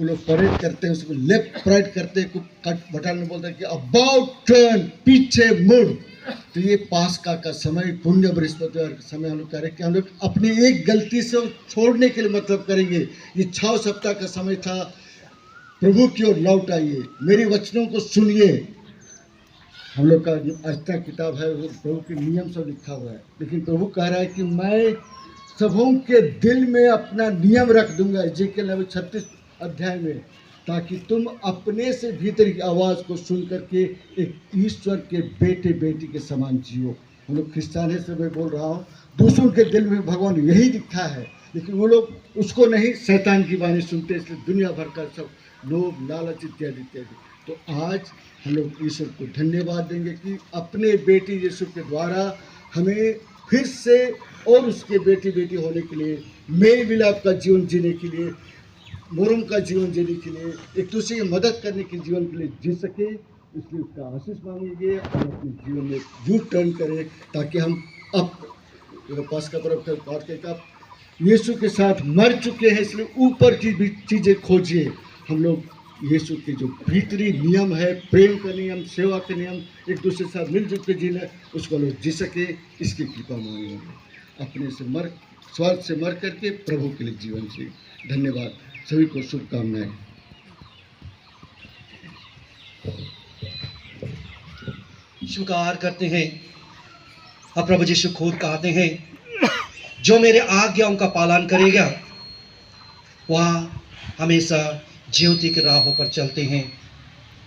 वो लोग परेड करते हैं, उसको लेफ्ट राइट करते हैं, कट बटालियन बोलता है कि अबाउट टर्न, पीछे मुड़। तो ये पास्का का समय, पुण्य बृहस्पतिवार का समय हम लोग कह रहे हैं कि हम लोग अपनी एक गलती से छोड़ने के लिए मतलब करेंगे। ये 6 सप्ताह का समय था, प्रभु की ओर लौट आइए, मेरे वचनों को सुनिए। हम लोग का जो अर्चना किताब है वो प्रभु के नियम सब लिखा हुआ है, लेकिन प्रभु कह रहा है कि मैं सबों के दिल में अपना नियम रख दूंगा, एजेकियल 36 अध्याय में, ताकि तुम अपने से भीतर की आवाज़ को सुन करके एक ईश्वर के बेटे बेटी के समान जियो। हम लोग क्रिश्चियन है, से मैं बोल रहा हूँ, दूसरों के दिल में भगवान यही लिखा है, लेकिन वो लोग उसको नहीं, शैतान की वाणी सुनते, इसलिए दुनिया भर का सब लोभ लालच इत्यादि इत्यादि। तो आज हम लोग ईश्वर को धन्यवाद देंगे कि अपने बेटी यीशु के द्वारा हमें फिर से और उसके बेटी बेटी होने के लिए, मेल मिलाप का जीवन जीने के लिए, मुरम का जीवन जीने के लिए, एक दूसरे की मदद करने के जीवन के लिए जी सके, इसलिए उसका आशीष मांगेंगे और अपने जीवन में यू टर्न करें, ताकि हम अब पास का पर्व का बात करके यीशु के साथ मर चुके हैं, इसलिए ऊपर की भी चीज़ें खोजिए। हम लोग यीशु के जो भीतरी नियम है, प्रेम का नियम, सेवा का नियम, एक दूसरे के साथ मिलजुल के जीना, उसको लोग जी सके, इसकी कृपा मांगेंगे। अपने से मर, स्वार्थ से मर करके प्रभु के लिए जीवन जिए। धन्यवाद, सभी को शुभकामनाएं। स्वीकार करते हैं और प्रभु यीशु खुद कहते हैं, जो मेरे आज्ञाओं का पालन करेगा वह हमेशा ज्योति के राहों पर चलते हैं,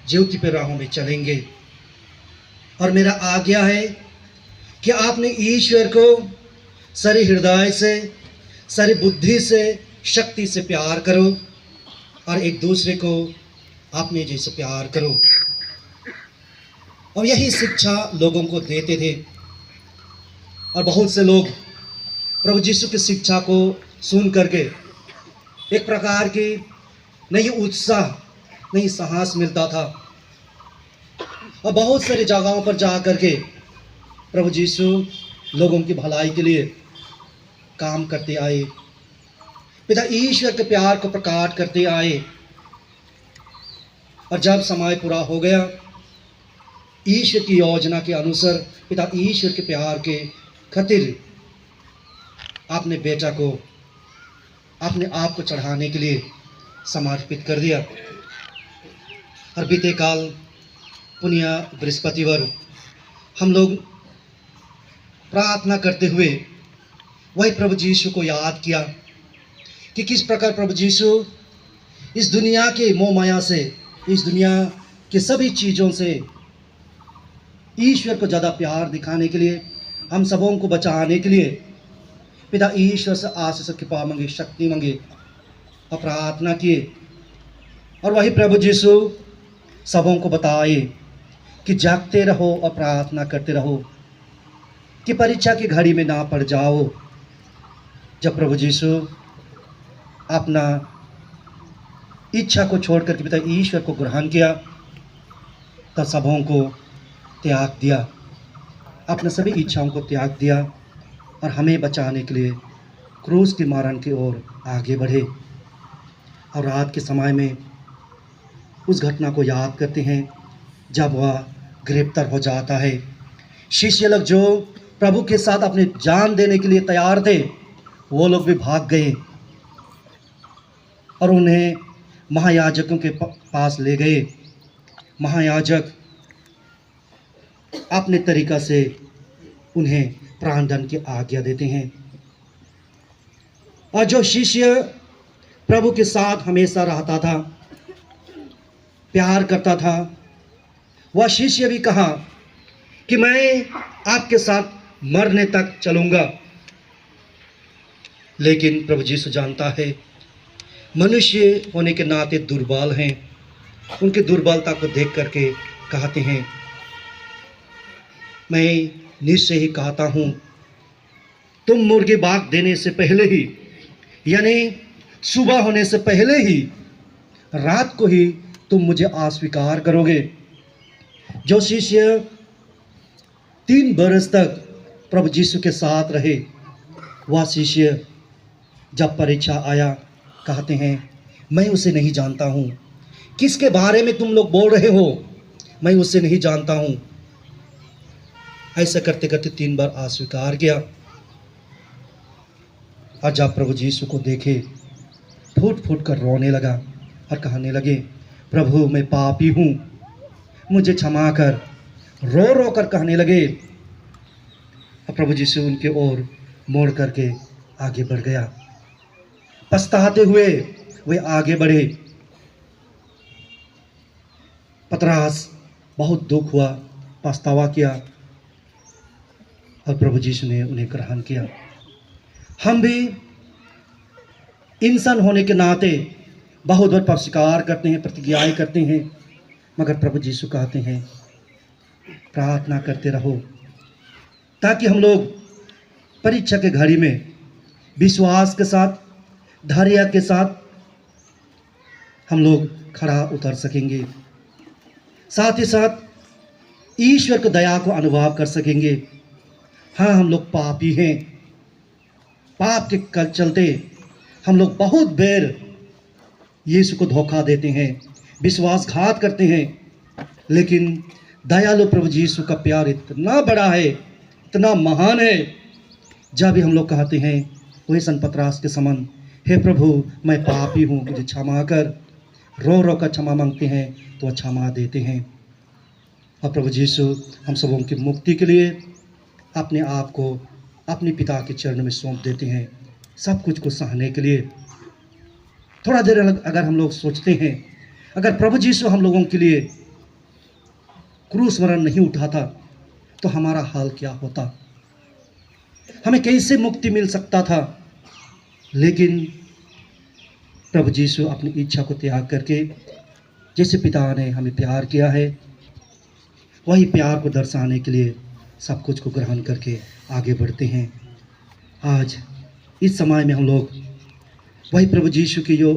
ज्योति पे राहों में चलेंगे। और मेरा आज्ञा है कि आपने ईश्वर को सारे हृदय से, सारी बुद्धि से, शक्ति से प्यार करो और एक दूसरे को अपने जैसे प्यार करो। और यही शिक्षा लोगों को देते थे, और बहुत से लोग प्रभु यीशु की शिक्षा को सुन करके एक प्रकार की नई उत्साह, नई साहस मिलता था, और बहुत सारी जगहों पर जा करके प्रभु यीशु लोगों की भलाई के लिए काम करते आए, पिता ईश्वर के प्यार को प्रकट करते आए। और जब समय पूरा हो गया, ईश्वर की योजना के अनुसार पिता ईश्वर के प्यार के खातिर अपने बेटा को, अपने आप को चढ़ाने के लिए समर्पित कर दिया। और बीते काल पुण्य बृहस्पतिवार हम लोग प्रार्थना करते हुए वही प्रभु यीशु को याद किया कि किस प्रकार प्रभु यीशु इस दुनिया के मोह माया से, इस दुनिया के सभी चीज़ों से ईश्वर को ज़्यादा प्यार दिखाने के लिए, हम सबों को बचाने के लिए पिता ईश्वर से आशीष कृपा मांगे, शक्ति मांगे और प्रार्थना किए। और वही प्रभु यीशु सबों को बताए कि जागते रहो और प्रार्थना करते रहो, कि परीक्षा की घड़ी में ना पड़ जाओ। जब प्रभु यीशु अपना इच्छा को छोड़कर के पिता ईश्वर को ग्रहण किया, तब सबों को त्याग दिया, अपने सभी इच्छाओं को त्याग दिया और हमें बचाने के लिए क्रूस के मारण की ओर आगे बढ़े। और रात के समय में उस घटना को याद करते हैं जब वह गिरफ्तार हो जाता है। शिष्य लोग जो प्रभु के साथ अपनी जान देने के लिए तैयार थे, वो लोग भी भाग गए और उन्हें महायाजकों के पास ले गए। महायाजक अपने तरीक़ा से उन्हें प्राणदंड की आज्ञा देते हैं। और जो शिष्य प्रभु के साथ हमेशा रहता था, प्यार करता था, वह शिष्य भी कहा कि मैं आपके साथ मरने तक चलूँगा। लेकिन प्रभु यीशु जानता है मनुष्य होने के नाते दुर्बल हैं, उनकी दुर्बलता को देख करके कहते हैं, मैं निश्चय ही कहता हूँ, तुम मुर्गे बाग देने से पहले ही, यानी सुबह होने से पहले ही, रात को ही तुम मुझे अस्वीकार करोगे। जो शिष्य 3 बरस तक प्रभु यीशु के साथ रहे, वह शिष्य जब परीक्षा आया कहते हैं, मैं उसे नहीं जानता हूँ। किसके बारे में तुम लोग बोल रहे हो? मैं उसे नहीं जानता हूँ। ऐसा करते करते 3 बार अस्वीकार किया। और जब प्रभु यीशु को देखे, फूट फूट कर रोने लगा और कहने लगे, प्रभु मैं पापी हूँ, मुझे क्षमा कर। रो रो कर कहने लगे। और प्रभु यीशु उनके ओर मोड़ करके आगे बढ़ गया। पछताते हुए वे आगे बढ़े। पतरस बहुत दुख हुआ, पछतावा किया और प्रभु यीशु ने उन्हें ग्रहण किया। हम भी इंसान होने के नाते बहुत बार पाप स्वीकार करते हैं, प्रतिज्ञाएं करते हैं, मगर प्रभु यीशु कहते हैं प्रार्थना करते रहो ताकि हम लोग परीक्षा के घड़ी में विश्वास के साथ, धैर्य के साथ हम लोग खड़ा उतर सकेंगे। साथ ही साथ ईश्वर की दया को अनुभव कर सकेंगे। हाँ, हम लोग पापी हैं। पाप के चलते हम लोग बहुत बेर यीशु को धोखा देते हैं, विश्वासघात करते हैं। लेकिन दयालु प्रभु यीशु का प्यार इतना बड़ा है, इतना महान है, जब भी हम लोग कहते हैं वही सन पतरस के समान, हे प्रभु मैं पापी हूँ, मुझे क्षमा कर, रो रो कर क्षमा मांगते हैं तो क्षमा देते हैं। और प्रभु यीशु हम सबों की मुक्ति के लिए अपने आप को अपने पिता के चरण में सौंप देते हैं, सब कुछ को सहने के लिए। थोड़ा देर अगर हम लोग सोचते हैं, अगर प्रभु यीशु हम लोगों के लिए क्रूस मरण नहीं उठाता तो हमारा हाल क्या होता, हमें कैसे मुक्ति मिल सकता था। लेकिन प्रभु यीशु अपनी इच्छा को त्याग करके, जैसे पिता ने हमें प्यार किया है, वही प्यार को दर्शाने के लिए सब कुछ को ग्रहण करके आगे बढ़ते हैं। आज इस समय में हम लोग वही प्रभु यीशु की जो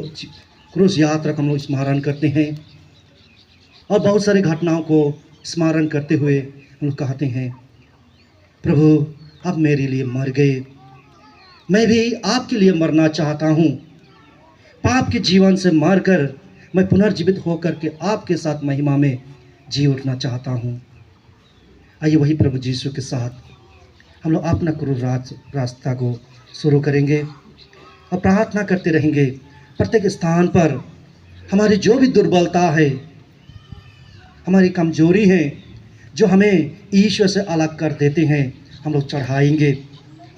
क्रूस यात्रा को हम लोग स्मरण करते हैं और बहुत सारी घटनाओं को स्मरण करते हुए हम लोग कहते हैं, प्रभु अब मेरे लिए मर गए, मैं भी आपके लिए मरना चाहता हूँ। पाप के जीवन से मरकर मैं पुनर्जीवित होकर के आपके साथ महिमा में जी उठना चाहता हूँ। आइए वही प्रभु यीशु के साथ हम लोग अपना क्रूस रास्ता को शुरू करेंगे और प्रार्थना करते रहेंगे। प्रत्येक स्थान पर हमारी जो भी दुर्बलता है, हमारी कमजोरी है, जो हमें ईश्वर से अलग कर देते हैं, हम लोग चढ़ाएंगे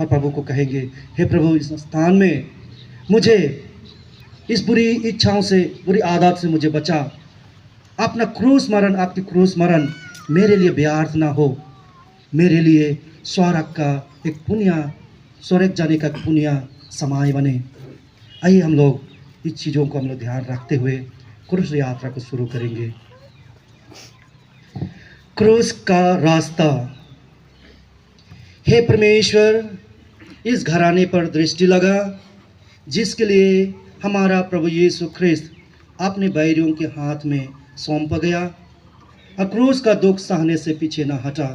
और प्रभु को कहेंगे, हे प्रभु इस स्थान में मुझे इस बुरी इच्छाओं से, बुरी आदत से मुझे बचा। अपना क्रूस मरण, आपकी क्रूस मरण मेरे लिए व्यर्थ ना हो, मेरे लिए स्वर्ग का एक पुण्य, स्वर्ग जाने का पुण्य समय बने। आइए हम लोग इस चीज़ों को हम लोग ध्यान रखते हुए क्रूस यात्रा को शुरू करेंगे। क्रूस का रास्ता। हे परमेश्वर, इस घराने पर दृष्टि लगा जिसके लिए हमारा प्रभु यीशु ख्रिस्त अपने बैरियों के हाथ में सौंप गया और क्रूस का दुख सहने से पीछे न हटा,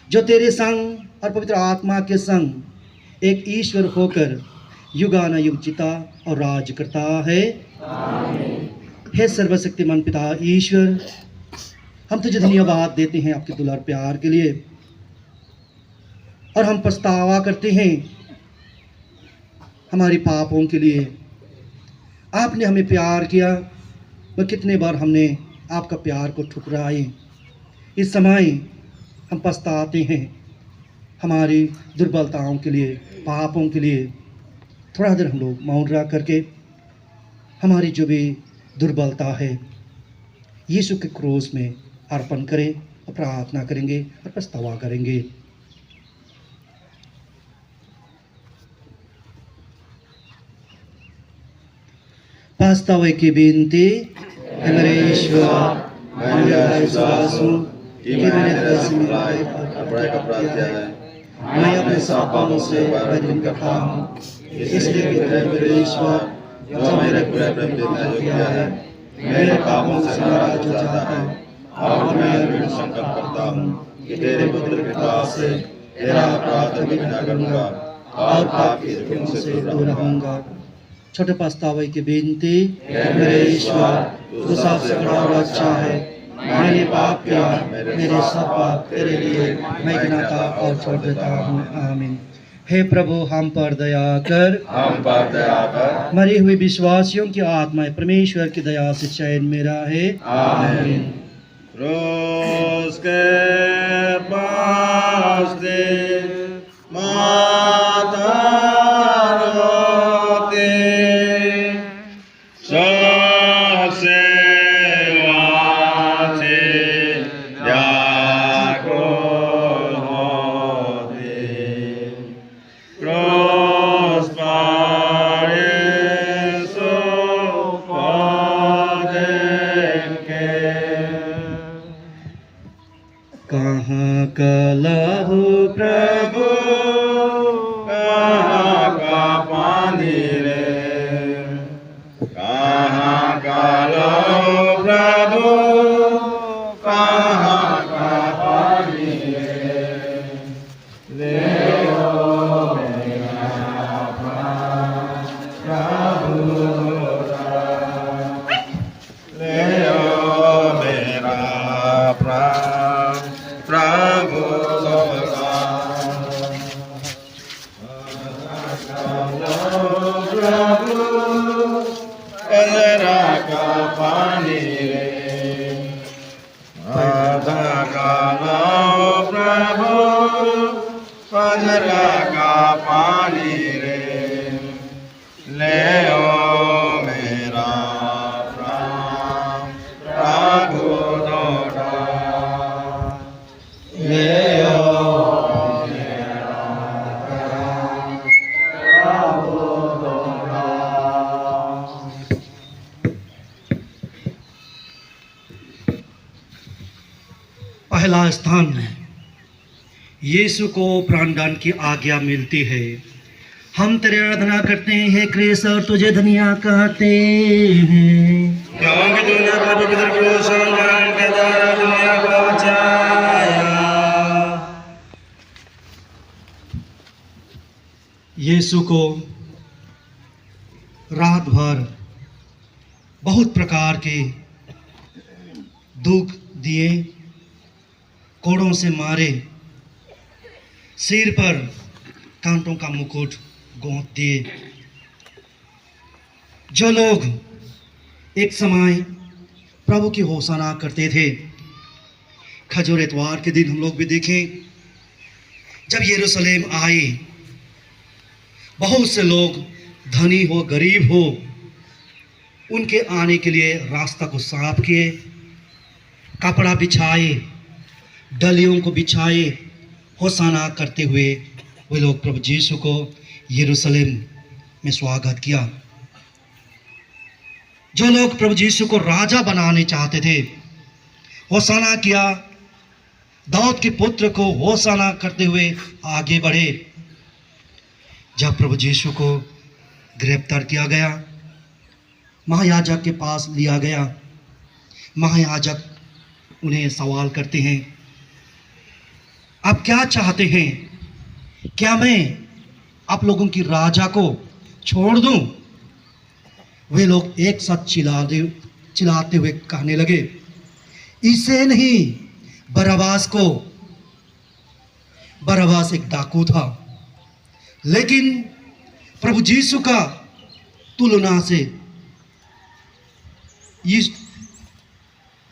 जो तेरे संग और पवित्र आत्मा के संग एक ईश्वर होकर युगानुयुग जीता और राज करता है। हे सर्वशक्तिमान पिता ईश्वर, हम तुझे धन्यवाद देते हैं आपके दुलार प्यार के लिए, और हम पछतावा करते हैं हमारी पापों के लिए। आपने हमें प्यार किया, और कितने बार हमने आपका प्यार को ठुकराए। इस समय हम पछताते हैं हमारी दुर्बलताओं के लिए, पापों के लिए। थोड़ा देर हम लोग मौन रह करके हमारी जो भी दुर्बलता है यीशु के क्रूस में अर्पण करें और प्रार्थना करेंगे और पछतावा करेंगे। पछतावे की विनती। मेरे ईश्वर, मैं विश्वास हूँ कि मैंने बड़े अपराध किया है। मैं अपने पापों से बदल करता हूँ, इसलिए मेरे ईश्वर जो मेरे पूरे प्रेम देने किया है, मेरे पापों से नाराज हो जाता है और मैं दृढ़ संकल्प करता हूँ कि तेरे पुत्र के पास से तेरा अपराध भी न करूँगा और पाप की धूम से दूर रहूँगा। छोटे पछतावे की बेनती। मेरे ईश्वर, तू सबसे बड़ा और अच्छा है। मैंने पाप किया, मेरे सब पाप तेरे लिए मैं गिनाता और छोड़ देता हूँ। आमीन। हे प्रभु, हम पर दया कर, हम पर दया कर। मरी हुई विश्वासियों की आत्माएं परमेश्वर की दया से चैन में रहे। आमीन। क्रूस के पास दे माता रोते, सबसे वाथे व्याकुल होते। क्रूस पर यीशु को देख के, कहाँ का लहू प्रभु, कहाँ का पानी रे, कहाँ का लो प्रभु, कहाँ का पानी रे, ले ओ मेरा प्रभु ले ओ मेरा प्रभु अजरा का पानी रे, आधा का लो प्रभु, अजरा का पानी रे, ले ओ मेरा प्रभु दोड़ा, ले ओ मेरा प्रभु दोड़ा। पहला स्थान है, यीशु को प्राणदान की आज्ञा मिलती है। हम तेरी आराधना करते हैं कृष्ण, और तुझे धन्यवाद कहते हैं, क्योंकि तूने अपने पवित्र क्रूस और मरण के द्वारा दुनिया को बचाया। यीशु को रात भर बहुत प्रकार के दुख दिए, कोड़ों से मारे, सिर पर कांटों का मुकुट गोंद दिए। जो लोग एक समय प्रभु की होशाना करते थे, खजूर इतवार के दिन हम लोग भी देखें, जब यरूशलेम आए, बहुत से लोग धनी हो गरीब हो, उनके आने के लिए रास्ता को साफ किए, कपड़ा बिछाए, डलियों को बिछाए, होशाना करते हुए वे लोग प्रभु यीशु को यरूशलेम में स्वागत किया। जो लोग प्रभु यीशु को राजा बनाने चाहते थे, होशाना किया, दाऊद के पुत्र को होशाना करते हुए आगे बढ़े। जब प्रभु यीशु को गिरफ्तार किया गया, महायाजक के पास लिया गया, महायाजक उन्हें सवाल करते हैं, आप क्या चाहते हैं? क्या मैं आप लोगों की राजा को छोड़ दूं? वे लोग एक साथ चिल्लाते हुए कहने लगे, इसे नहीं, बरअब्बास को। बरअब्बास एक डाकू था, लेकिन प्रभु यीशु का तुलना से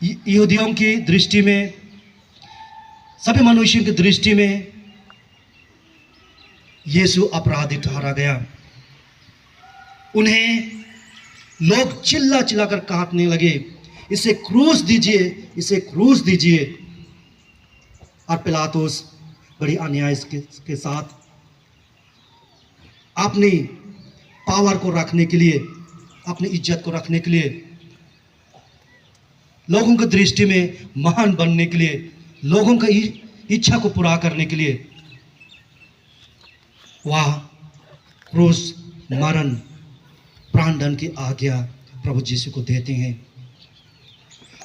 यहूदियों की दृष्टि में, सभी मनुष्यों की दृष्टि में यीशु अपराधी ठहरा गया। उन्हें लोग चिल्ला चिल्लाकर काटने लगे, इसे क्रूस दीजिए, इसे क्रूस दीजिए। और पिलातुस बड़ी अन्याय के साथ अपनी पावर को रखने के लिए, अपनी इज्जत को रखने के लिए, लोगों की दृष्टि में महान बनने के लिए, लोगों की इच्छा को पूरा करने के लिए वह क्रूस, मरण, प्राणदंड की आज्ञा प्रभु यीशु को देते हैं।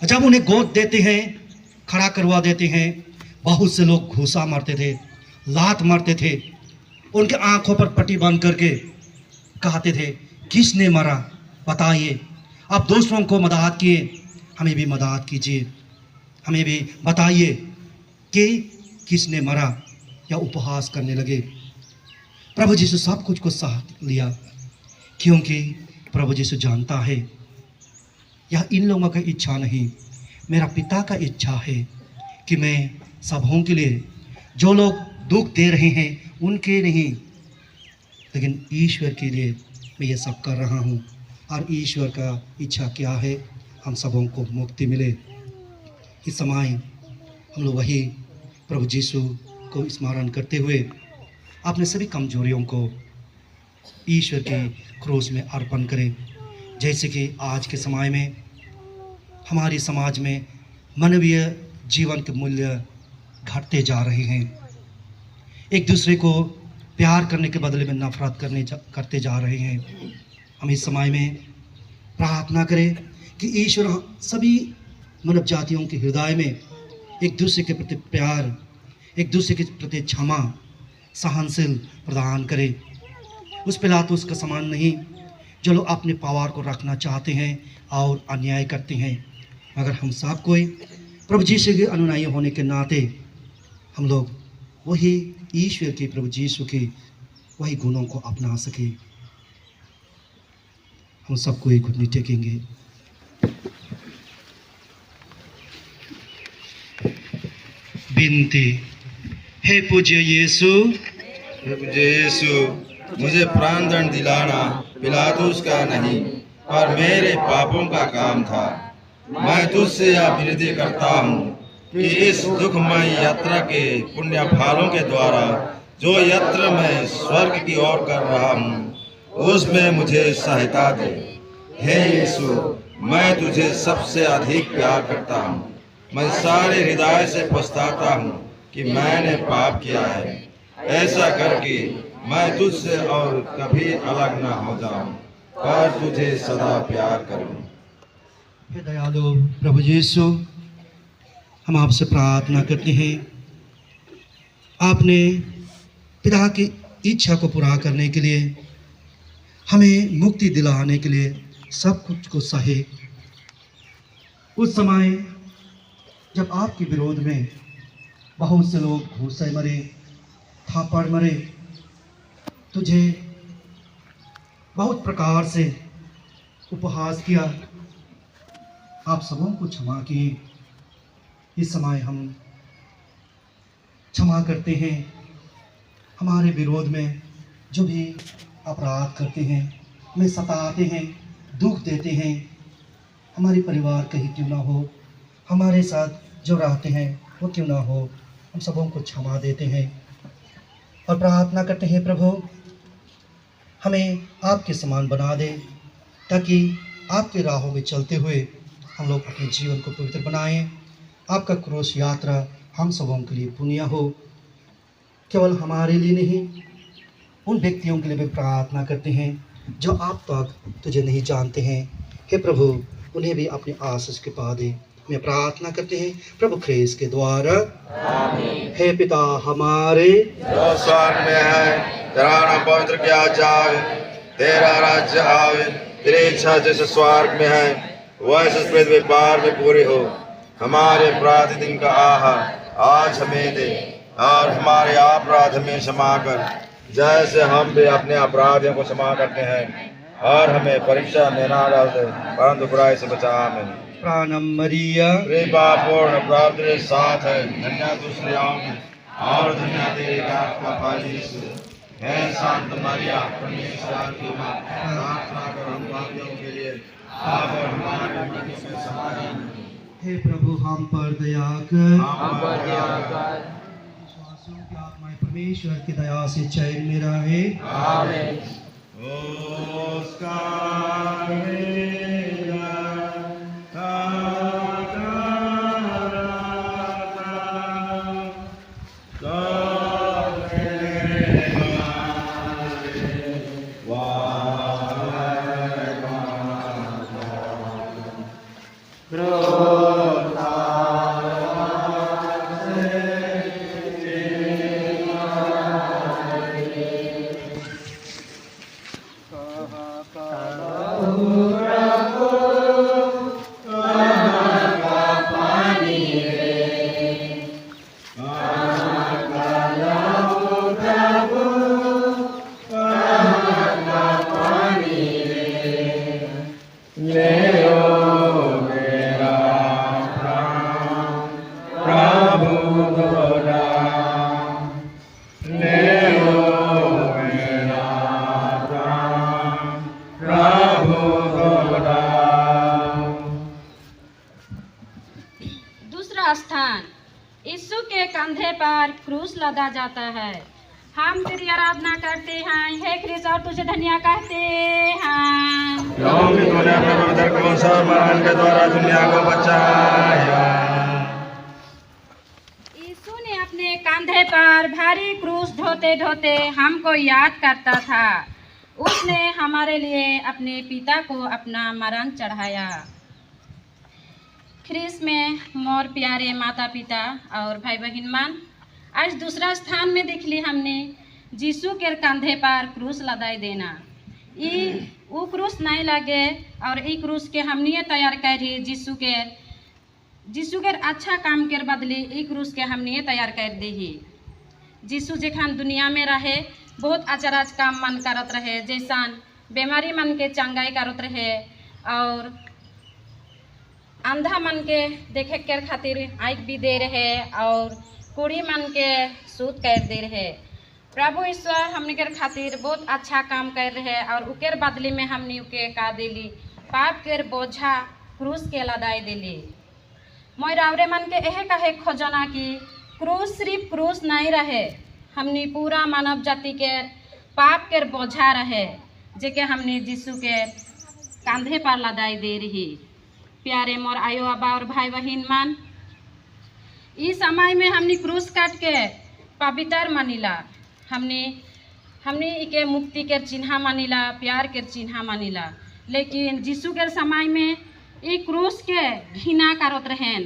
जब उन्हें गोद देते हैं, खड़ा करवा देते हैं, बहुत से लोग घूसा मारते थे, लात मारते थे, उनके आंखों पर पट्टी बांध करके कहते थे, किसने मरा बताइए। आप दूसरों को मदद किए, हमें भी मदद कीजिए। हमें भी बताइए कि किसने मरा या उपहास करने लगे। प्रभु यीशु सब कुछ को सह लिया, क्योंकि प्रभु यीशु जानता है यह इन लोगों का इच्छा नहीं, मेरा पिता का इच्छा है कि मैं सबों के लिए, जो लोग दुख दे रहे हैं उनके नहीं, लेकिन ईश्वर के लिए मैं ये सब कर रहा हूँ। और ईश्वर का इच्छा क्या है? हम सबों को मुक्ति मिले। इस समय हम लोग वही प्रभु यीशु को स्मरण करते हुए अपने सभी कमजोरियों को ईश्वर के क्रूस में अर्पण करें। जैसे कि आज के समय में हमारे समाज में मानवीय जीवन के मूल्य घटते जा रहे हैं। एक दूसरे को प्यार करने के बदले में नफरत करते जा रहे हैं। हम इस समय में प्रार्थना करें कि ईश्वर सभी मानव जातियों के हृदय में एक दूसरे के प्रति प्यार, एक दूसरे के प्रति क्षमा, सहनशील प्रदान करे। उस पिलातुस का समान नहीं जो लोग अपने पावर को रखना चाहते हैं और अन्याय करते हैं, मगर हम सब कोई प्रभु यीशु के अनुयायी होने के नाते हम लोग वही ईश्वर के प्रभु यीशु के वही गुणों को अपना सके। हम सबको एक घुटने टेकेंगे। विनती। हे पूज्य यीशु, मुझे प्राणदंड दिलाना पिलातुस का नहीं पर मेरे पापों का काम था। मैं तुझसे यह विनती करता हूँ कि इस दुखमय यात्रा के पुण्य फलों के द्वारा जो यात्रा मैं स्वर्ग की ओर कर रहा हूँ उसमें मुझे सहायता दे। हे यीशु, मैं तुझे सबसे अधिक प्यार करता हूँ। मैं सारे हृदय से पछताता हूँ कि मैंने पाप किया है। ऐसा करके मैं तुझसे और कभी अलग न हो जाऊं, पर तुझे सदा प्यार करूं। हे दयालु प्रभु यीशु, हम आपसे प्रार्थना करते हैं, आपने पिता की इच्छा को पूरा करने के लिए, हमें मुक्ति दिलाने के लिए सब कुछ को सहे। उस समय जब आपके विरोध में बहुत से लोग घूसे मरे, थापड़ मरे, तुझे बहुत प्रकार से उपहास किया, आप सबों को क्षमा किए। इस समय हम क्षमा करते हैं। हमारे विरोध में जो भी अपराध करते हैं, हमें सताते हैं, दुख देते हैं, हमारे परिवार कहीं क्यों ना हो, हमारे साथ जो रहते हैं वो क्यों ना हो, हम सबों को क्षमा देते हैं और प्रार्थना करते हैं प्रभु हमें आपके समान बना दे, ताकि आपके राहों में चलते हुए हम लोग अपने जीवन को पवित्र बनाएं। आपका क्रूस यात्रा हम सबों के लिए पुण्य हो, केवल हमारे लिए नहीं, उन व्यक्तियों के लिए भी प्रार्थना करते हैं जो आप तक तुझे नहीं जानते हैं। हे प्रभु, उन्हें भी अपने आशीष के पा दे। हमें प्रार्थना करते हैं प्रभु ख्रीस्त के द्वारा, आमीन। हे पिता हमारे जो स्वर्ग में है, तेरा नाम पवित्र किया जाए, तेरा राज्य आवे, तेरी इच्छा जैसे स्वर्ग में है वैसे पृथ्वी पर भी पूरी हो। हमारे प्रतिदिन का आहार आज हमें दे, और हमारे अपराध में क्षमा कर जैसे हम भी अपने अपराधियों को क्षमा करते हैं, और हमें परीक्षा में ना डाल दे परंतु बुराई से बचा। आमीन। प्राणम मरिया, कृपा पूर्ण प्राप्त तेरे साथ है, धन्य तू स्त्रियों में और धन्य तेरे गर्भ का फल यीशु। हे शांत मरिया, परमेश्वर की मां, प्रार्थना करो हम पापियों के लिए, अब और हमारे मृत्यु के समय। हे प्रभु हम पर दया कर, हम पर दया कर। विश्वासियों की आत्माएं परमेश्वर की दया से चैन में रहे। आमीन। दूसरा स्थान, यीशु के कंधे पर क्रूस लदा जाता है। हम तेरी आराधना करते हैं हे क्रिस, और तुझे धन्य कहते हैं क्योंकि तूने अपने पवित्र क्रूस और मरण के द्वारा दुनिया को बचाया। यीशु ने अपने कंधे पर भारी क्रूस ढोते ढोते हमको याद करता था। उसने हमारे लिए अपने पिता को अपना मरण चढ़ाया। ख्रीस में मोर प्यारे माता पिता और भाई बहन मान, आज दूसरा स्थान में देख ली हमने यीशु के कंधे पर क्रूस लदाई देना। वो क्रूस नहीं लगे और ई क्रूस के हमने तैयार करी यीशु के अच्छा काम के बदले ई क्रूस के हमने तैयार कर दी। यीशु जखन दुनिया में रहे बहुत अचरज काम मन करत रहे, जैसन बीमारी मन के चंगाई करत रहे और अंधा मन के देखे के खातिर आँख भी दे रहे और कुड़ी मन के सूत कर दे रहे। प्रभु ईश्वर हमने के खातिर बहुत अच्छा काम कर रहे और उकेर बदले में हमने उके का दिली पाप के बोझा क्रूस के लदाई दिली। मोर रावरे मन के यह कहे खोजना कि क्रूस सिर्फ क्रूस नहीं रहे, हमने पूरा मानव जाति के पाप के बोझा रहे जेके हमने यीशु के कंधे पर लदाई दे रही। प्यारे मोर आयो अबा और भाई बहन मान, इस समय में हमने क्रूस काट के पवित्र मानिला, हमने इके मुक्ति के चिन्ह मानिला, प्यार के चिन्ह मानिला। लेकिन यीशु के समय में ई क्रूस के घृणा करत रहें,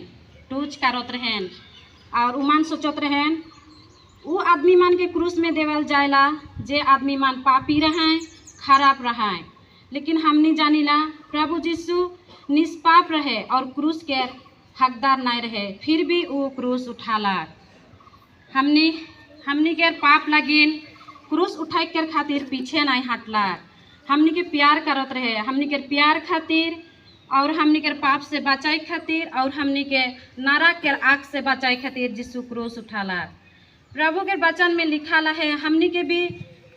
टूच करत रहें और उमान सोचत रहें वो आदमी मान के क्रूस में देवल जाएला जे आदमी मान पापी रहें, खराब रहें। लेकिन हमने जानिला प्रभु यीशु निष्पाप रहे और क्रूस के हकदार नहीं रहे, फिर भी वो क्रूस उठाला। हमने के पाप लगिन क्रूस उठाई के खातिर पीछे नहीं हटला, हमने के प्यार करत रहे, हमने के प्यार खातिर और हमने के पाप से बचाई खातिर और हमने के नरक के आग से बचाई खातिर यीशु क्रूस उठाला। प्रभु के वचन में लिखा है हमने के भी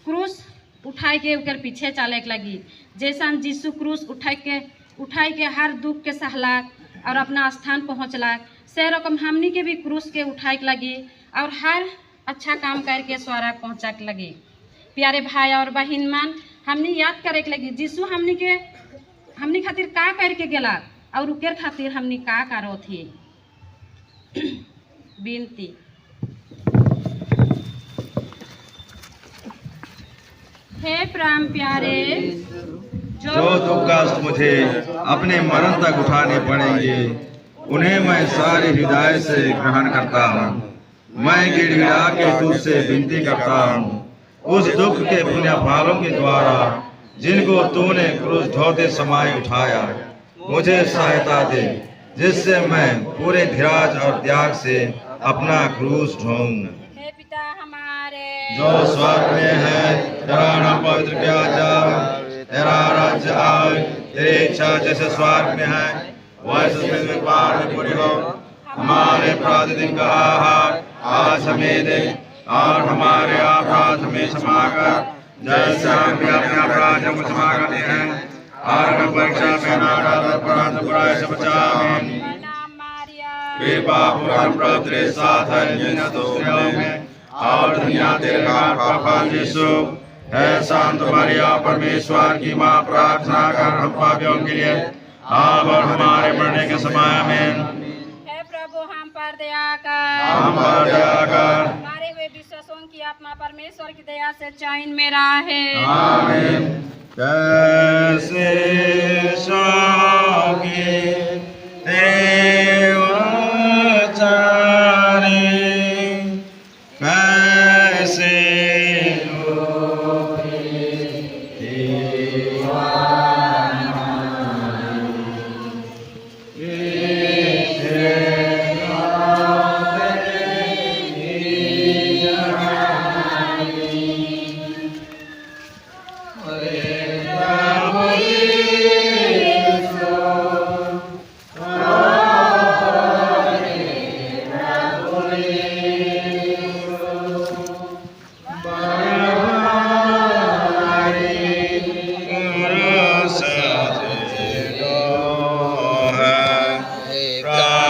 क्रूस उठाई के उकर पीछे चले के लगी, जैसा यीशु क्रूस उठाई के हर दुख के सहलाक और अपना स्थान पहुँचलाक, से रकम हमनी के भी क्रूस के उठाए के लगी और हर अच्छा काम करके स्वर्ग पहुँचा के लगी। प्यारे भाई और बहन मान, हमने याद करे के लगी यीशु हमनी खातिर का करके गेला और उकेर खातिर हमनी का करो थी। विनती, हे प्राण प्यारे, जो दुख कष्ट मुझे अपने मरण तक उठाने पड़ेंगे उन्हें मैं सारे हृदय से ग्रहण करता हूँ। मैं गिड़गिड़ा के तुझसे विनती करता हूँ, उस दुख के पुण्य फालों के द्वारा जिनको तूने क्रूस ढोते समय उठाया मुझे सहायता दे, जिससे मैं पूरे धीरज और त्याग से अपना क्रूस ढोऊं। हे पिता हमारे जो स्वर्ग में है, तेरा नाम पवित्र किया जाए, तेरा राज्य आए, तेरी इच्छा जैसे स्वर्ग में है वैसे पृथ्वी पर भी पूरी हो। हमारे प्रतिदिन का आहार आज हमें दे और हमारे अपराध हमें क्षमा कर जैसे हम भी अपने अपराध को क्षमा करते हैं, और हमें परीक्षा में न डाल परंतु बुराई से बचा। कृपा पूर्ण प्रभु तेरे साथ है, जिन्हें तो में और दुनिया तेरे फल यीशु है। शांत मरिया परमेश्वर की माँ, प्रार्थना कर हम पापियों के लिए अब और हमारे मरने के समय में। हे प्रभु हम पर दया कर मारे हुए विश्वासों की आत्मा परमेश्वर की दया से चैन में रहे। आमीन। कैसे शौकी तेरे वचने, कैसे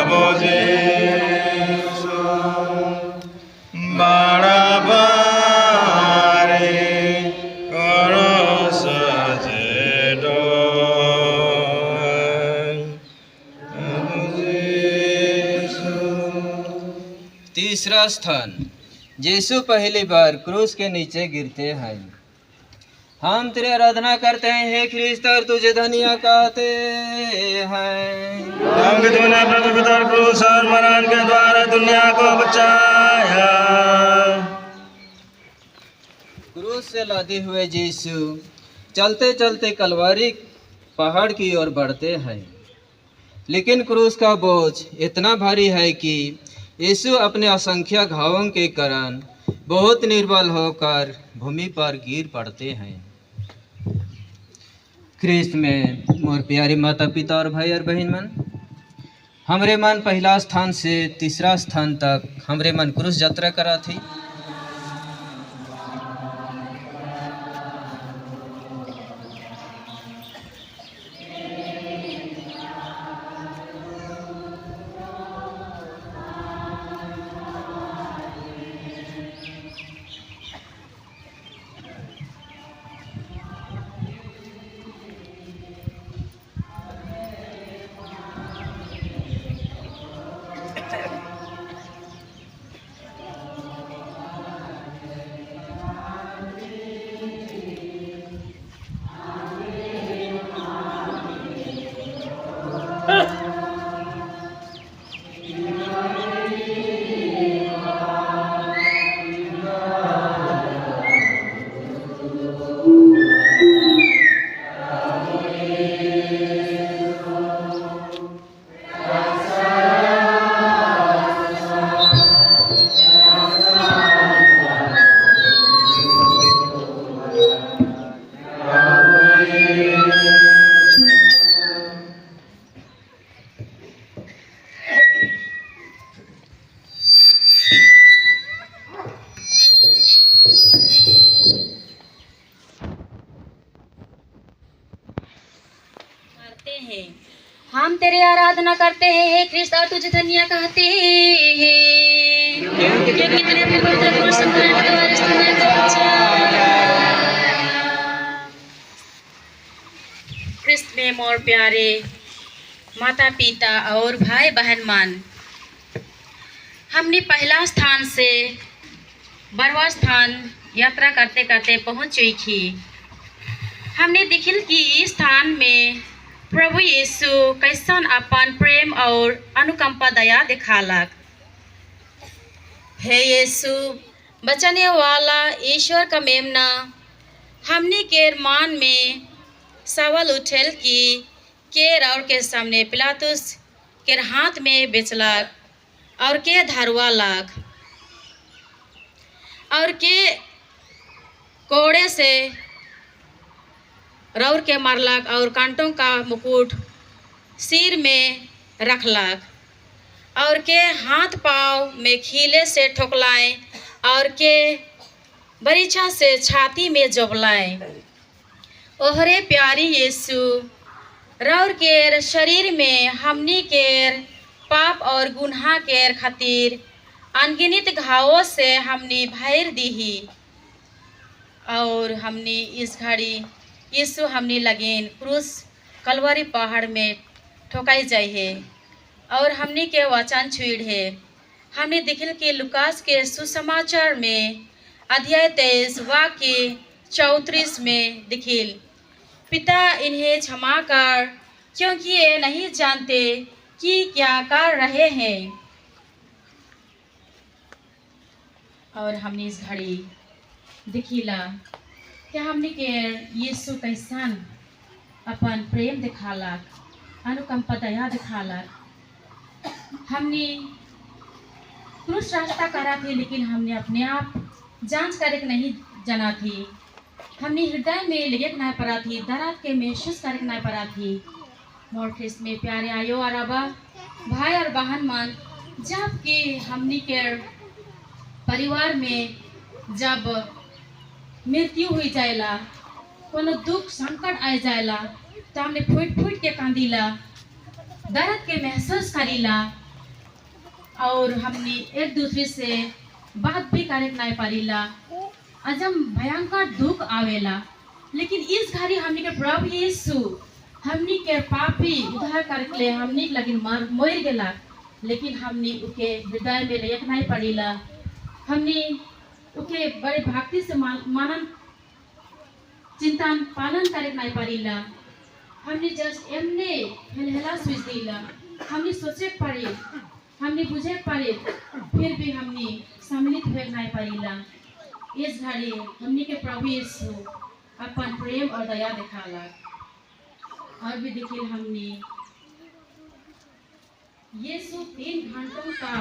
प्रभु यीशु बड़ा भारी क्रूस चढ़ो। तीसरा स्थान, यीशु पहली बार क्रूस के नीचे गिरते हैं। हम तेरी आराधना करते हैं हे ख्रिस्त, और तुझे धन्य कहते हैं क्योंकि तूने प्रभु पिता क्रूस और मरण के द्वारा दुनिया को बचाया। क्रूस से लादे हुए यीशु चलते चलते कलवारी पहाड़ की ओर बढ़ते हैं, लेकिन क्रूस का बोझ इतना भारी है कि यीशु अपने असंख्य घावों के कारण बहुत निर्बल होकर भूमि पर गिर पड़ते हैं। ख्रिस्त में मोर प्यारे माता पिता और भाई और बहन मन, हमरे मन पहला स्थान से तीसरा स्थान तक हमरे मन क्रूस यात्रा करा थी। हम तेरी आराधना करते हैं हे ख्रिस्त, और तुझे धन्य कहते हैं क्योंकि तूने अपने पवित्र क्रूस मरण के द्वारा इस दुनिया को बचाया। ख्रिस्त में मोर प्यारे माता पिता और भाई बहन मान, हमने पहला स्थान से 12वां स्थान यात्रा करते करते पहुँच गई थी। हमने देखिल कि इस स्थान में प्रभु यीशु कैसन अपन प्रेम और अनुकंपा दया दिखालक। हे यीशु बचाने वाला ईश्वर का मेमना, हमने के मान में सवाल उठेल कि के और के सामने पिलातुस के हाथ में बेचलक और के धरवालक और के कोड़े से रौर के मारलक और कांटों का मुकुट सिर में रखलक और के हाथ पाँव में खीले से ठोकलाएं और के बरीछा से छाती में जोबलाएं। ओहरे प्यारी यीशु रौर केर शरीर में हमनी केर पाप और गुनाह केर खातिर अनगिनत घावों से हमनी भर दीही और हमनी इस घड़ी यीशु हमनी लगेन क्रूस कलवरी पहाड़ में ठोकाई जाए है और हमनी के वचन छुड़ है। हमने देखिल कि लुकास के सुसमाचार में अध्याय 23 वाक्य 34 में दिखिल, पिता इन्हें क्षमा कर क्योंकि ये नहीं जानते कि क्या कर रहे हैं। और हमने इस घड़ी दिखिला कि हमने के यीशु कैसन अपन प्रेम दिखालक, अनुकंपा दया दिखालक। हमने क्रूस रास्ता करा थी, लेकिन हमने अपने आप जांच करे नहीं जाना थी। हमने हृदय में लेके नहीं पड़ा थी, दर्द के महसूस करके नहीं पड़ा थी। मोर ख्रिस्त में प्यारे आयो और अबा भाई और बहन मन, जब कि हमने के परिवार में जब मृत्यु हो जाएला, कोनो दुख संकट आ जाएला, तो हमने फूट फूट के कांदीला, दर्द के महसूस करीला और हमने एक दूसरे से बात भी करे नहीं पारीला। अजम भयंकर दुख आवेला, लेकिन इस घड़ी हमने के प्रभु यीशु हमने के पाप भी उद्धार करके हमने लगिन मर गेला, लेकिन हमने उके हृदय में रख नहीं पड़ीला। हमने उके बड़े भक्ति से मानन चिंतन पालन करे नहीं पारीला। हमने जस्ट एमने हेलहेला स्विच दीला, हमने सोचे पड़ी, हमने बुझे पड़ी, फिर भी हमने सम्मिलित हो नहीं पारीला। इस घड़ी हमने के प्रभु यीशु अपन प्रेम और दया दिखाला। और भी देखिए हमने यीशु 3 घंटों का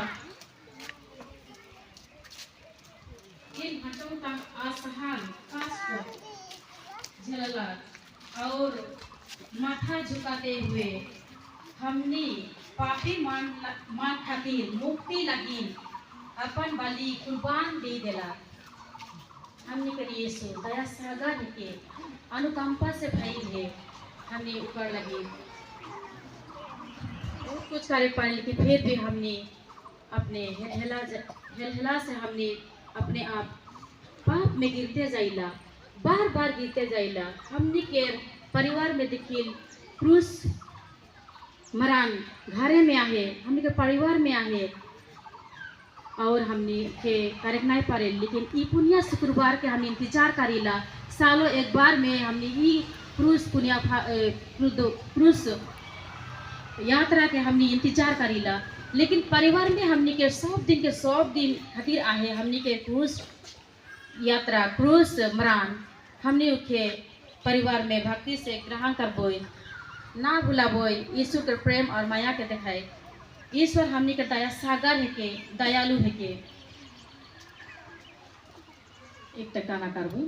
असहाय कष्ट झेलला और माथा झुकाते हुए हमने पापी मान खातिर मुक्ति लगी अपन बलि कुर्बान दे देला। हमने के यीशु दया सागर के अनुकंपा से भइल है, हमने ऊपर लगे बहुत कुछ करे पाए, लेकिन फिर भी हमने अपने हेलहेला से हमने अपने आप पाप में गिरते जाइला, बार बार गिरते जाइला। हमने के परिवार में देखिल क्रूस मरान घरे में आहे, हमने के परिवार में आहे और हमने के करे नहीं पारे, लेकिन ई पुण्य शुक्रवार के हम इंतजार करीला। सालों एक बार में हमने ई क्रूस यात्रा के हमने इंतजार करीला, लेकिन परिवार में हमने के सब दिन खातिर आहे। हमने के क्रूस यात्रा क्रूस मरान हमने उके परिवार में भक्ति से ग्रहण करबोई, ना भुलाबोई, यीशु के प्रेम और माया के दिखाए। ईश्वर हमने के दया सागर है के दयालु है के। एक तक गाना करबो।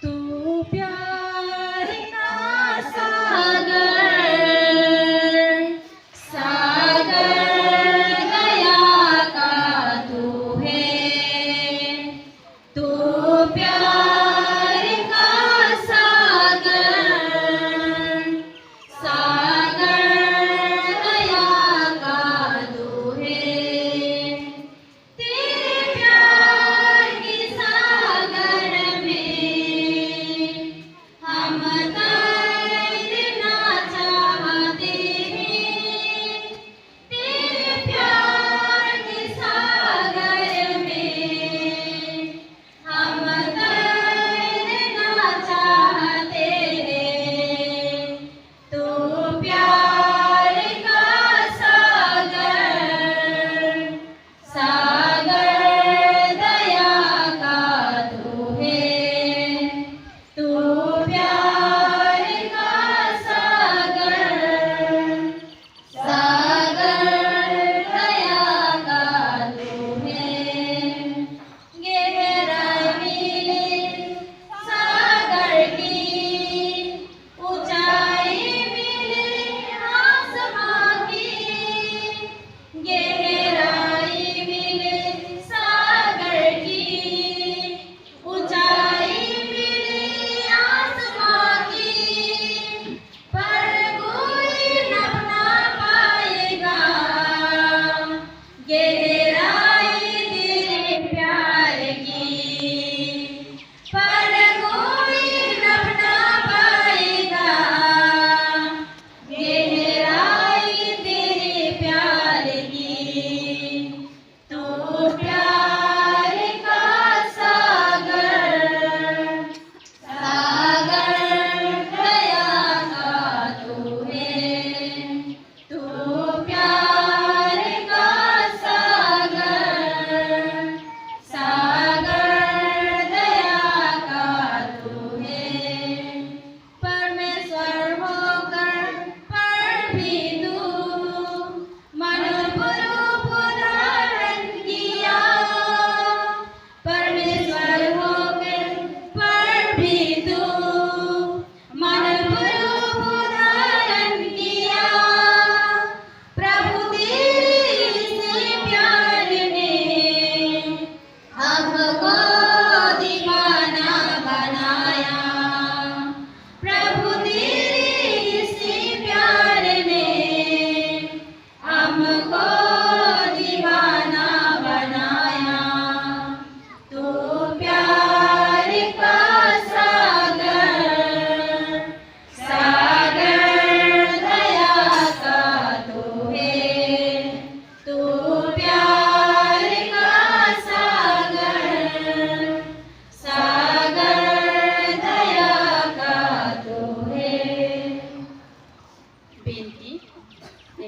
तू प्यार का सागर हम तैरना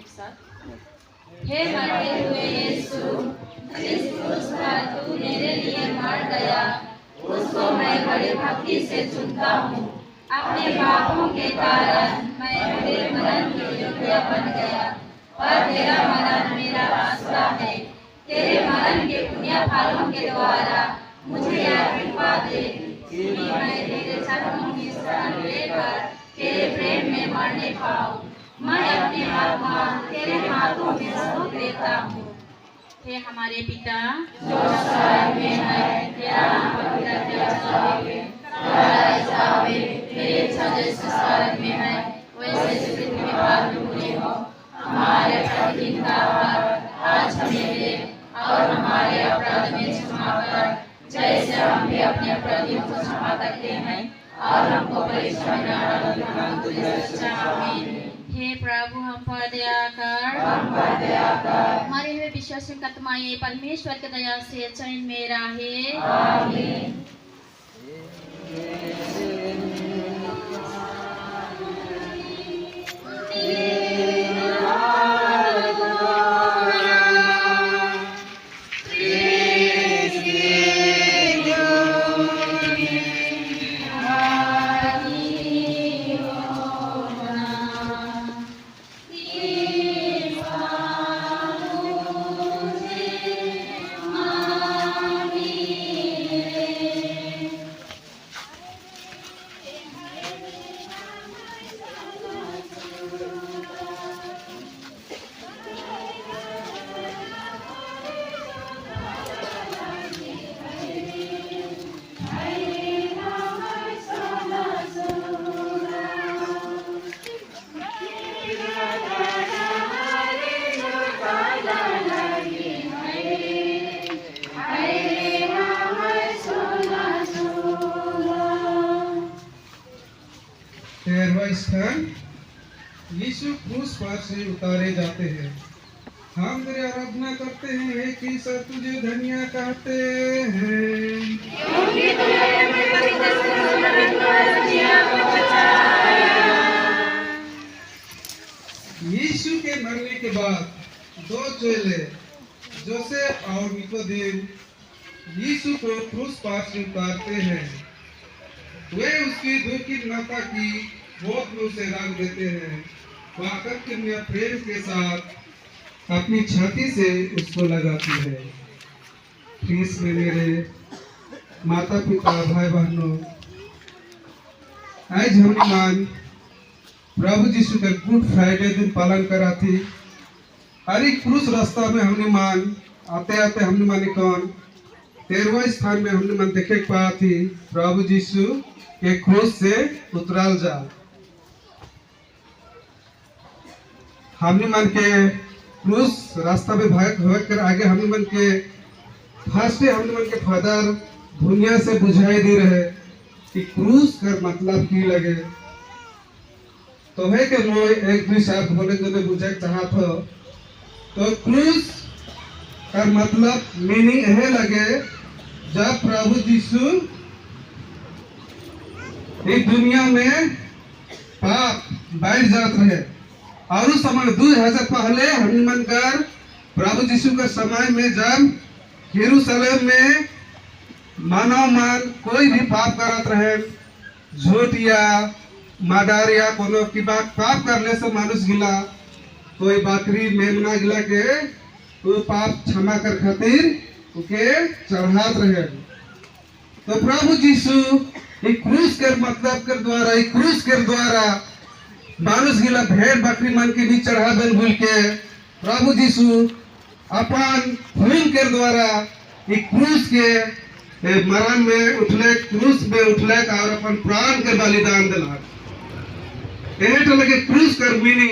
हे मरते हुए यीशु, जिस क्रूस पर तू मेरे लिए मर गया, उसको मैं बड़ी भक्ति से चुनता हूँ। अपने पापों के कारण मैं तेरे मरण के योग्य बन गया, और तेरा मरण मेरा आसरा है। तेरे मरण के पुण्य फलों के द्वारा मुझे यह कृपा दे कि मैं तेरे चरणों की शरण लेकर तेरे प्रेम में मरने पाऊँ। मैं अपनी आत्मा तेरे हाथों में सौंप देता हूँ। हे हमारे पिता जो स्वर्ग में है, तेरा नाम पवित्र किया जावे, तेरा राज्य आवे, तेरी इच्छा जैसे स्वर्ग में है वैसे पृथ्वी पर भी पूरी हो। हमारे प्रतिदिन का आहार आज हमें दे, और हमारे अपराध में क्षमा कर, जैसे हम भी अपने अपराधियों को क्षमा करते हैं, और हमको परीक्षा में न डालो, परंतु सच्चा आमीन। हे प्रभु हम पर दया कर, हमारे हुए विश्वास कतमाए परमेश्वर की दया से चैन में रहे। आमीन। स्थान यीशु क्रूस पर से उतारे जाते हैं। हम तेरी आराधना करते हैं, हे ईसा तुझे धन्य कहते हैं। यीशु के मरने के बाद दो चेले जोसेफ और निकोदेम यीशु को क्रूस पर से उतारते हैं। वे उसकी दुखी माता की गोद में उसे रख देते हैं। वह अत्यंत प्रेम के साथ अपनी छाती से उसको लगाती है। प्लीज में मेरे माता पिता भाई बहनों, आज हमने मान प्रभु यीशु का गुड फ्राइडे दिन पालन करा थी। हर एक क्रूस रास्ता में हमने मान आते आते हमने माने कौन 13वां स्थान में हमने मन देखे पा थी प्रभु यीशु के क्रूस से उतराल जा। हमने मन के क्रूस रास्ता में भाग कर आगे हमने मन के फर्स्ट हमने मन के फादर दुनिया से बुझाई दे रहे कि क्रूस का मतलब की लगे। तो है कि मैं एक भी शब्द बोले जो मैं बुझा चाहत हो तो क्रूस का मतलब मीनिंग यह लगे जब प्रभु यीशु इस दुनिया में पाप बढ़ जात रहे और उस समय 2000 पहले हनुमान कर प्रभु यीशु के समय में जब यरूशलेम में मानव मान कोई भी पाप करत रहे, झूठ या मर्डर या कोनो की बात पाप करने से मानुष गिला कोई बकरी मेमना गिला के वो पाप क्षमा कर खातिर उके चढ़ात रहे। तो प्रभु यीशु एक क्रूस के मतलब के द्वारा एक क्रूस के द्वारा मानुष गिला भेड़ बकरी मन के भी चढ़ा बन भूल के प्रभु यीशु अपन खून के द्वारा एक क्रूस के मरण में उठले, क्रूस में उठले और अपन प्राण के बलिदान दिला। यह तो लगे क्रूस कर मीनिंग